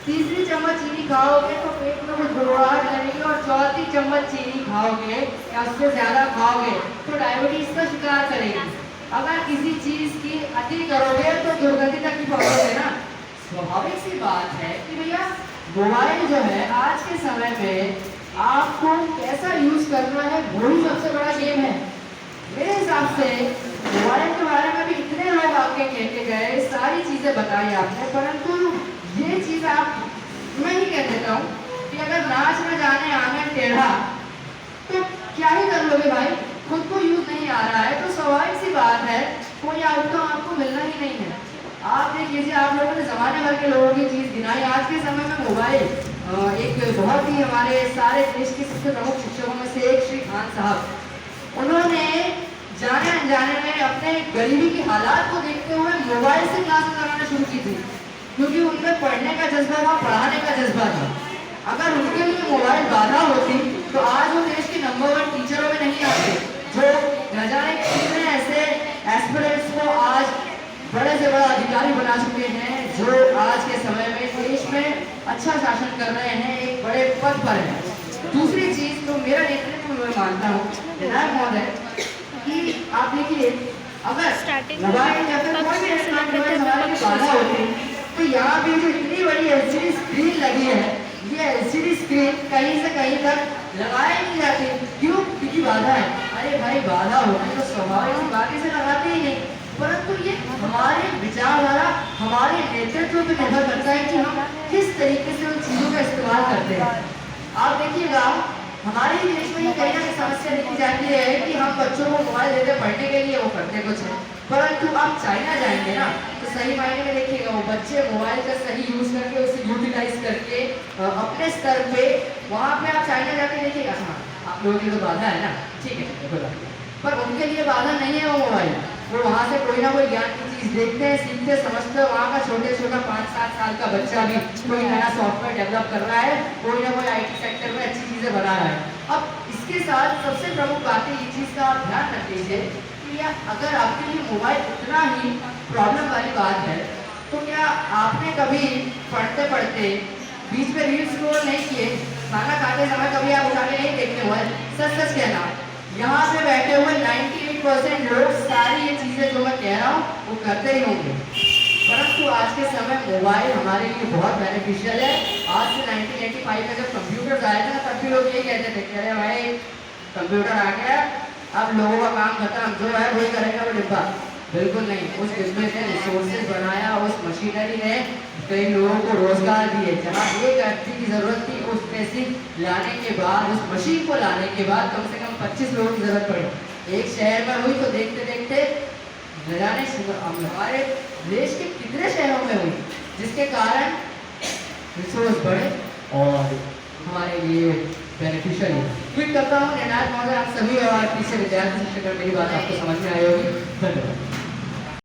तीसरी चम्मच चीनी खाओगे तो पेट में कुछ गुड़गुड़ाहट लगेगी, और चौथी चम्मच चीनी खाओगे या उससे ज्यादा खाओगे तो डायबिटीज का शिकार करेगी। अगर किसी चीज की अति करोगे तो दुर्गति तक ही पहुंचोगे ना। स्वाभाविक सी बात है कि भैया मोबाइल जो है आज के समय में आपको कैसा यूज करना है वही सबसे बड़ा गेम है। मेरे हिसाब से मोबाइल के बारे में भी इतने लोग आपके कहते गए, सारी चीजें बताई आपने, परंतु ये चीज आप मैं ही कह देता हूँ कि अगर नाच में जाने आंगन टेढ़ा तो क्या ही कर लोगे भाई, खुद को यूज नहीं आ रहा है तो स्वाभाविक सी बात है कोई आउटकम आपको मिलना ही नहीं है। आप देख लीजिए, आप लोगों ने जमाने भर के लोगों की चीज गिनाई, आज के समय में मोबाइल एक बहुत ही हमारे सारे देश के सबसे प्रमुख शिक्षकों में से एक श्री खान साहब, उन्होंने जाने अनजाने में अपने गरीबी की हालात को देखते हुए मोबाइल से क्लास लगाना शुरू की थी, क्योंकि उनमें पढ़ने का जज्बा था, पढ़ाने का जज्बा था। अगर उनके लिए मोबाइल बाधा होती तो आज वो देश के नंबर 1 टीचरों में नहीं आते, जो न जाने कितने ऐसे एस्पिरेंट्स को आज बड़े से बड़ा अधिकारी बना चुके हैं, जो आज के समय में देश में अच्छा शासन कर रहे हैं, एक बड़े पद पर है। दूसरी चीज तो मेरा नेतृत्व मैं मानता हूँ विधायक महोदय कि आप देखिए, अगर मोबाइल या फिर कोई भी इलेक्ट्रॉनिक डिवाइस हमारे लिए बाधा होती तो यहाँ पे जो इतनी बड़ी एलसीडी स्क्रीन लगी है, ये एलसीडी स्क्रीन कहीं से कहीं तक लगाई नहीं जाती। क्यों? क्योंकि बाधा है। अरे भाई बाधा होगी तो स्वाभाविक सी बात से लगाते ही नहीं, परंतु ये हमारे विचारधारा, हमारे नेतृत्व पर निर्भर करता है कि हम किस तरीके से उन चीजों का इस्तेमाल करते हैं। आप देखिएगा हमारे ही देश में ये कहीं ना कहीं समस्या देखी जाती है कि हम बच्चों को मोबाइल देते पढ़ने के लिए, वो करते कुछ है, परंतु आप चाइना जाएंगे ना तो सही मायने में देखिएगा वो बच्चे मोबाइल का सही यूज करके उसे यूटिलाइज करके अपने स्तर पे, वहाँ पे आप चाइना जाके देखिएगा, हाँ आप लोगों की तो बाधा है ना, ठीक है, पर उनके लिए बाधा नहीं है वो मोबाइल। वो वहाँ से कोई ना कोई ज्ञान की चीज देखते हैं, सीखते समझते हैं। वहाँ का छोटा 5-7 साल का बच्चा भी कोई नया सॉफ्टवेयर डेवलप कर रहा है, कोई ना कोई IT सेक्टर में अच्छी चीजें बना रहा है। अब इसके साथ सबसे प्रमुख बात है, ये चीज का आप ध्यान रख लीजिए कि अगर आपके लिए मोबाइल इतना ही प्रॉब्लम वाली बात है तो क्या आपने कभी पढ़ते पढ़ते बीच में रील स्क्रॉल नहीं किए, खाना खाते समय कभी आप उठा के नहीं देखते मोबाइल? सच सच कहना, यहाँ पे बैठे हुए 98% लोग सारी ये चीजें जो मैं कह रहा हूँ वो करते ही होंगे, परंतु आज के समय मोबाइल हमारे लिए बहुत बेनिफिशियल है। आज से 1985 में जब कंप्यूटर आए थे ना तब भी लोग यही कहते थे कि अरे भाई कंप्यूटर आ गया, अब लोगों का काम खत्म, जो है वही करेगा वो डिब्बा। बिल्कुल नहीं, उस डिब्बे से रिसोर्सेज बनाया, उस मशीनरी ने कई लोगों को रोजगार दिए। जहाँ एक व्यक्ति की जरूरत थी उस पैसे लाने के बाद, उस मशीन को लाने के बाद कम से कम 25 लोगों की जरूरत पड़ी। एक शहर में हुई तो देखते देखते न जाने हमारे देश के कितने शहरों में हुई, जिसके कारण रिसोर्स बढ़े और हमारे लिए बेनिफिशियल है। ट्वीट करता हूँ निर्णायक महोदय, आप सभी और पीछे विद्यार्थी शिक्षक, मेरी बात आपको समझ में आई होगी। धन्यवाद।